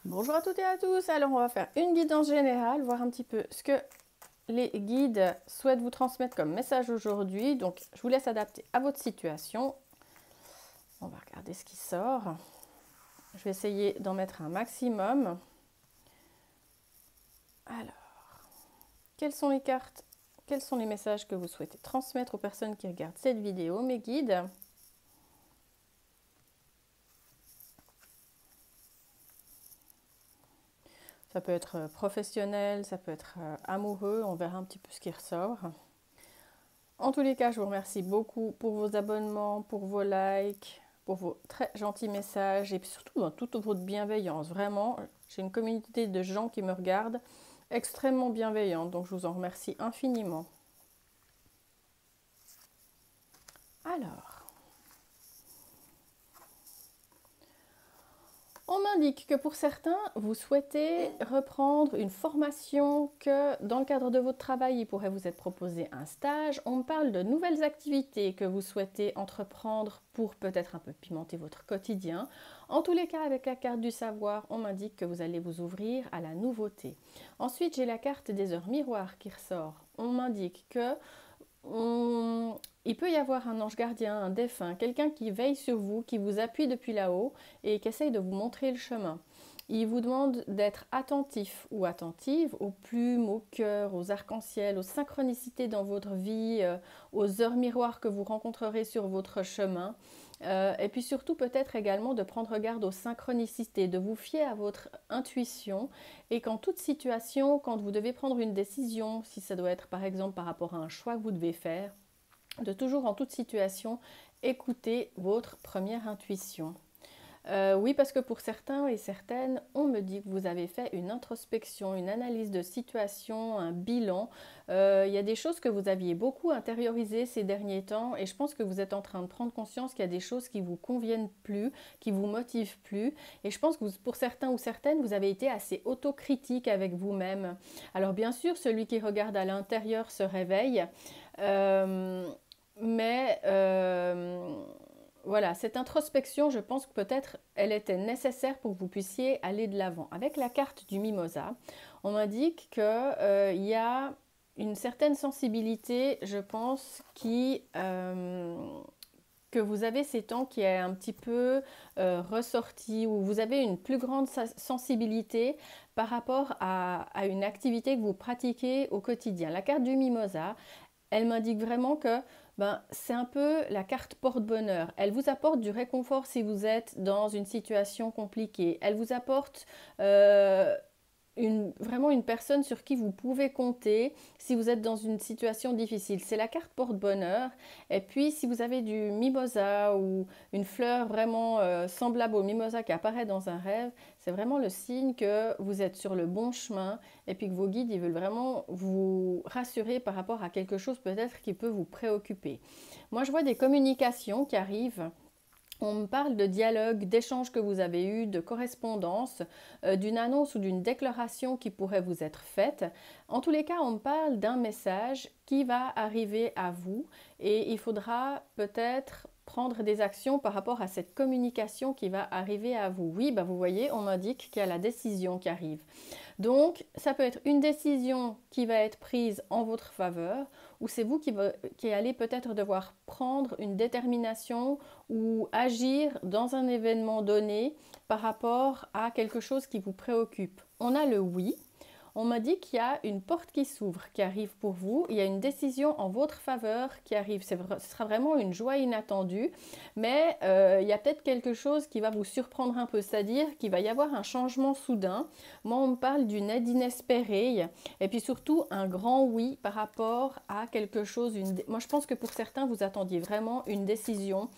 Bonjour à toutes et à tous, alors on va faire une guidance générale, voir un petit peu ce que les guides souhaitent vous transmettre comme message aujourd'hui. Donc je vous laisse adapter à votre situation. On va regarder ce qui sort. Je vais essayer d'en mettre un maximum. Alors, quelles sont les cartes? Quels sont les messages que vous souhaitez transmettre aux personnes qui regardent cette vidéo, mes guides? Ça peut être professionnel, ça peut être amoureux, on verra un petit peu ce qui ressort. En tous les cas, je vous remercie beaucoup pour vos abonnements, pour vos likes, pour vos très gentils messages et surtout dans toute votre bienveillance. Vraiment, j'ai une communauté de gens qui me regardent extrêmement bienveillante, donc je vous en remercie infiniment. Alors, on m'indique que pour certains, vous souhaitez reprendre une formation, que dans le cadre de votre travail, il pourrait vous être proposé un stage. On me parle de nouvelles activités que vous souhaitez entreprendre pour peut-être un peu pimenter votre quotidien. En tous les cas, avec la carte du savoir, on m'indique que vous allez vous ouvrir à la nouveauté. Ensuite, j'ai la carte des heures miroirs qui ressort. On m'indique que il peut y avoir un ange gardien, un défunt, quelqu'un qui veille sur vous, qui vous appuie depuis là-haut et qui essaye de vous montrer le chemin. Il vous demande d'être attentif ou attentive aux plumes, aux cœurs, aux arcs-en-ciel, aux synchronicités dans votre vie, aux heures miroirs que vous rencontrerez sur votre chemin. Et puis surtout peut-être également de prendre garde aux synchronicités, de vous fier à votre intuition et qu'en toute situation, quand vous devez prendre une décision, si ça doit être par exemple par rapport à un choix que vous devez faire, de toujours en toute situation écouter votre première intuition. Oui, parce que pour certains et certaines, on me dit que vous avez fait une introspection, une analyse de situation, un bilan. Il y a des choses que vous aviez beaucoup intériorisées ces derniers temps et je pense que vous êtes en train de prendre conscience qu'il y a des choses qui ne vous conviennent plus, qui ne vous motivent plus. Et je pense que pour certains ou certaines, vous avez été assez autocritique avec vous-même. Alors bien sûr, celui qui regarde à l'intérieur se réveille, mais voilà, cette introspection, je pense que peut-être elle était nécessaire pour que vous puissiez aller de l'avant. Avec la carte du mimosa, on m'indique qu'il y a une certaine sensibilité, je pense, que vous avez ces temps qui est un petit peu ressorti, où vous avez une plus grande sensibilité par rapport à une activité que vous pratiquez au quotidien. La carte du mimosa, elle m'indique vraiment que c'est un peu la carte porte-bonheur. Elle vous apporte du réconfort si vous êtes dans une situation compliquée. Elle vous apporte vraiment une personne sur qui vous pouvez compter si vous êtes dans une situation difficile. C'est la carte porte-bonheur. Et puis, si vous avez du mimosa ou une fleur vraiment semblable au mimosa qui apparaît dans un rêve, c'est vraiment le signe que vous êtes sur le bon chemin et puis que vos guides ils veulent vraiment vous rassurer par rapport à quelque chose peut-être qui peut vous préoccuper. Moi, je vois des communications qui arrivent. On me parle de dialogue, d'échanges que vous avez eus, de correspondance, d'une annonce ou d'une déclaration qui pourrait vous être faite. En tous les cas, on me parle d'un message qui va arriver à vous et il faudra peut-être prendre des actions par rapport à cette communication qui va arriver à vous. Oui, vous voyez, on m'indique qu'il y a la décision qui arrive. Donc, ça peut être une décision qui va être prise en votre faveur ou c'est vous qui allez peut-être devoir prendre une détermination ou agir dans un événement donné par rapport à quelque chose qui vous préoccupe. On a le oui. On m'a dit qu'il y a une porte qui s'ouvre, qui arrive pour vous. Il y a une décision en votre faveur qui arrive. Ce sera vraiment une joie inattendue, mais il y a peut-être quelque chose qui va vous surprendre un peu, c'est-à-dire qu'il va y avoir un changement soudain. Moi, on me parle d'une aide inespérée et puis surtout un grand oui par rapport à quelque chose. Moi, je pense que pour certains, vous attendiez vraiment une décision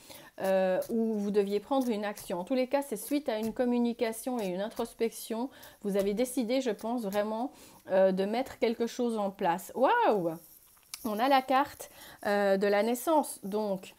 où vous deviez prendre une action. En tous les cas, c'est suite à une communication et une introspection. Vous avez décidé, je pense, vraiment de mettre quelque chose en place. Waouh! On a la carte de la naissance. Donc,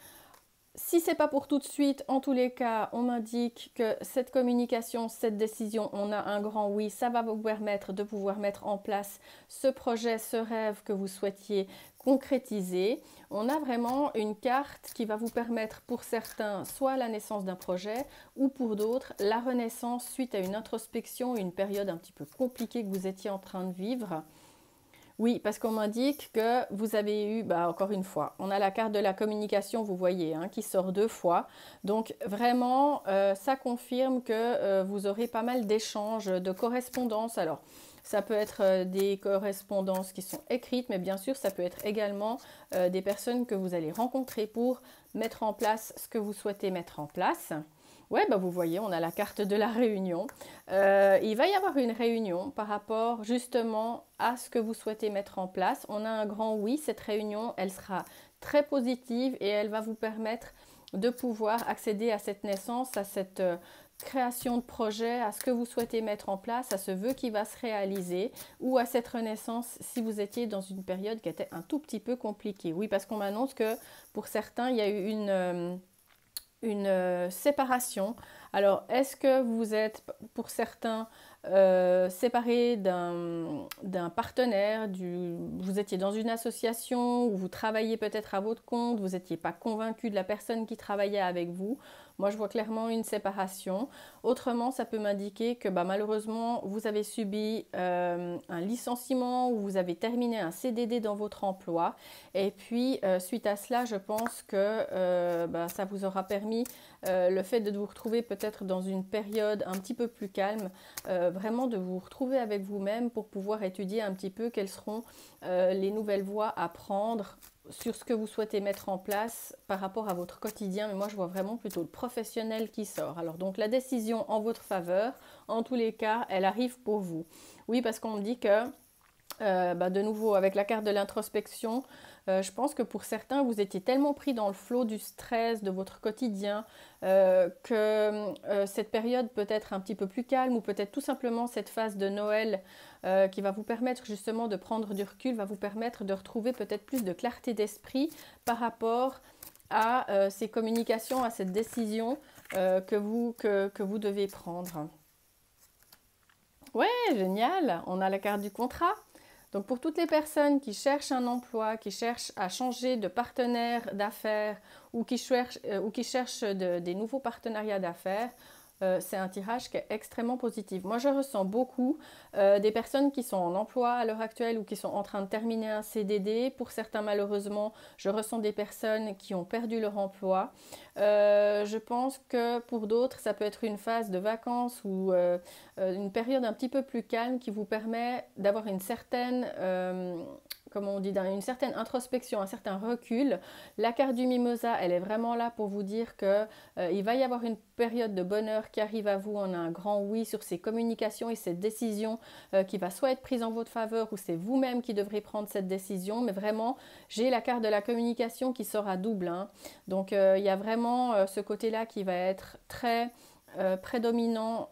Si ce n'est pas pour tout de suite, en tous les cas, on m'indique que cette communication, cette décision, on a un grand oui, ça va vous permettre de pouvoir mettre en place ce projet, ce rêve que vous souhaitiez concrétiser. On a vraiment une carte qui va vous permettre pour certains soit la naissance d'un projet ou pour d'autres la renaissance suite à une introspection, une période un petit peu compliquée que vous étiez en train de vivre. Oui, parce qu'on m'indique que vous avez eu, encore une fois, on a la carte de la communication, vous voyez, hein, qui sort 2 fois. Donc vraiment, ça confirme que vous aurez pas mal d'échanges, de correspondances. Alors, ça peut être des correspondances qui sont écrites, mais bien sûr, ça peut être également des personnes que vous allez rencontrer pour mettre en place ce que vous souhaitez mettre en place. Ouais, vous voyez, on a la carte de la réunion. Il va y avoir une réunion par rapport justement à ce que vous souhaitez mettre en place. On a un grand oui, cette réunion, elle sera très positive et elle va vous permettre de pouvoir accéder à cette naissance, à cette création de projet, à ce que vous souhaitez mettre en place, à ce vœu qui va se réaliser ou à cette renaissance si vous étiez dans une période qui était un tout petit peu compliquée. Oui, parce qu'on m'annonce que pour certains, il y a eu une séparation. Alors, est-ce que vous êtes, pour certains, séparés d'un partenaire, vous étiez dans une association ou vous travailliez peut-être à votre compte, vous n'étiez pas convaincu de la personne qui travaillait avec vous? Moi, je vois clairement une séparation. Autrement, ça peut m'indiquer que malheureusement, vous avez subi un licenciement ou vous avez terminé un CDD dans votre emploi. Et puis, suite à cela, je pense que ça vous aura permis le fait de vous retrouver peut-être dans une période un petit peu plus calme, vraiment de vous retrouver avec vous-même pour pouvoir étudier un petit peu quelles seront les nouvelles voies à prendre sur ce que vous souhaitez mettre en place par rapport à votre quotidien. Mais moi, je vois vraiment plutôt le professionnel qui sort. Alors donc, la décision en votre faveur, en tous les cas, elle arrive pour vous. Oui, parce qu'on me dit que de nouveau, avec la carte de l'introspection, je pense que pour certains, vous étiez tellement pris dans le flot du stress, de votre quotidien, que cette période peut être un petit peu plus calme ou peut-être tout simplement cette phase de Noël qui va vous permettre justement de prendre du recul, va vous permettre de retrouver peut-être plus de clarté d'esprit par rapport à ces communications, à cette décision que vous devez prendre. Ouais, génial, on a la carte du contrat. Donc pour toutes les personnes qui cherchent un emploi, qui cherchent à changer de partenaire d'affaires ou qui cherchent des nouveaux partenariats d'affaires, c'est un tirage qui est extrêmement positif. Moi, je ressens beaucoup des personnes qui sont en emploi à l'heure actuelle ou qui sont en train de terminer un CDD. Pour certains, malheureusement, je ressens des personnes qui ont perdu leur emploi. Je pense que pour d'autres, ça peut être une phase de vacances ou une période un petit peu plus calme qui vous permet d'avoir une certaine comment on dit, une certaine introspection, un certain recul. La carte du mimosa, elle est vraiment là pour vous dire que il va y avoir une période de bonheur qui arrive à vous. On a un grand oui sur ces communications et cette décision qui va soit être prise en votre faveur ou c'est vous-même qui devrez prendre cette décision. Mais vraiment, j'ai la carte de la communication qui sort à double. Hein. Donc, il y a vraiment ce côté-là qui va être très prédominant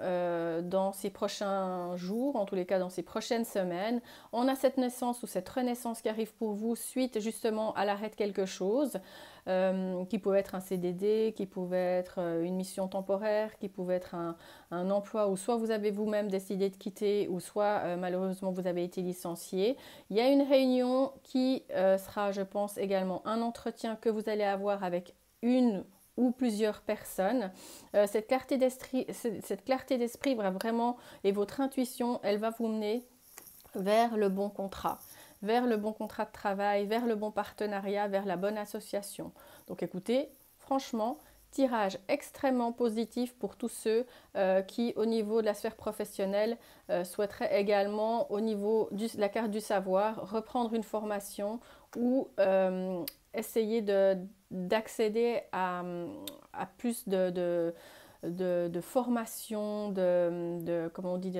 dans ces prochains jours, en tous les cas dans ces prochaines semaines. On a cette naissance ou cette renaissance qui arrive pour vous suite justement à l'arrêt de quelque chose, qui pouvait être un CDD, qui pouvait être une mission temporaire, qui pouvait être un emploi où soit vous avez vous-même décidé de quitter ou soit malheureusement vous avez été licencié. Il y a une réunion qui sera, je pense, également un entretien que vous allez avoir avec une ou plusieurs personnes. Cette clarté d'esprit va vraiment, et votre intuition, elle va vous mener vers le bon contrat de travail, vers le bon partenariat, vers la bonne association. Donc écoutez, franchement, tirage extrêmement positif pour tous ceux qui, au niveau de la sphère professionnelle, souhaiteraient également, au niveau de la carte du savoir, reprendre une formation ou essayer d'accéder à plus de formation, comment on dit,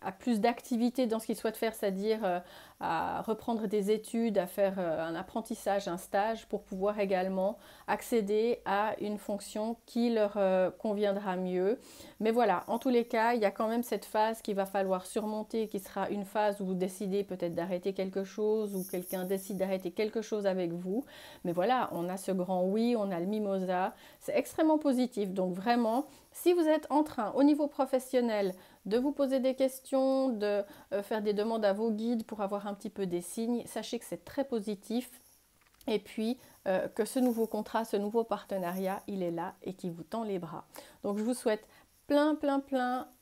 à plus d'activité dans ce qu'ils souhaitent faire, c'est-à-dire à reprendre des études, à faire un apprentissage, un stage pour pouvoir également accéder à une fonction qui leur conviendra mieux. Mais voilà, en tous les cas, il y a quand même cette phase qu'il va falloir surmonter, qui sera une phase où vous décidez peut-être d'arrêter quelque chose ou quelqu'un décide d'arrêter quelque chose avec vous. Mais voilà, on a ce grand oui, on a le mimosa, c'est extrêmement positif. Donc vraiment, si vous êtes en train, au niveau professionnel, de vous poser des questions, de faire des demandes à vos guides pour avoir un petit peu des signes, sachez que c'est très positif. Et puis que ce nouveau contrat, ce nouveau partenariat, il est là et qui vous tend les bras. Donc je vous souhaite plein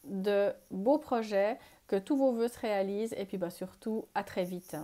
de beaux projets, que tous vos vœux se réalisent et puis surtout à très vite.